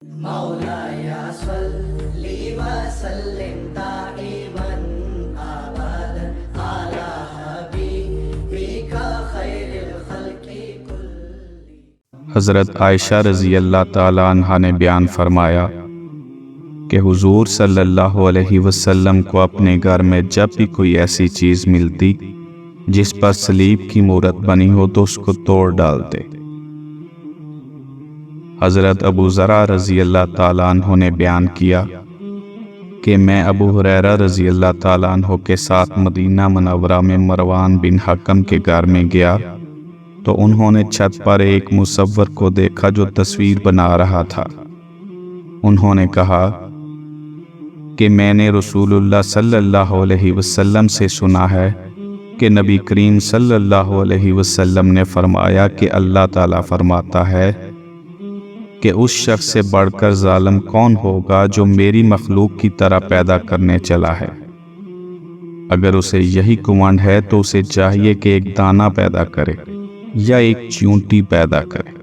مولاي صل وسلم دائما ابدا على حبيبك خير الخلق كلهم۔ حضرت عائشہ رضی اللہ تعالی عنہا نے بیان فرمایا کہ حضور صلی اللہ علیہ وسلم کو اپنے گھر میں جب بھی کوئی ایسی چیز ملتی جس پر صلیب کی مورت بنی ہو تو اس کو توڑ ڈالتے۔ حضرت ابو ذرا رضی اللہ تعالیٰ عنہ نے بیان کیا کہ میں ابو ہریرہ رضی اللہ تعالیٰ عنہ کے ساتھ مدینہ منورہ میں مروان بن حکم کے گھر میں گیا تو انہوں نے چھت پر ایک مصور کو دیکھا جو تصویر بنا رہا تھا۔ انہوں نے کہا کہ میں نے رسول اللہ صلی اللہ علیہ وسلم سے سنا ہے کہ نبی کریم صلی اللہ علیہ وسلم نے فرمایا کہ اللہ تعالیٰ فرماتا ہے کہ اس شخص سے بڑھ کر ظالم کون ہوگا جو میری مخلوق کی طرح پیدا کرنے چلا ہے۔ اگر اسے یہی گھمنڈ ہے تو اسے چاہیے کہ ایک دانہ پیدا کرے یا ایک چیونٹی پیدا کرے۔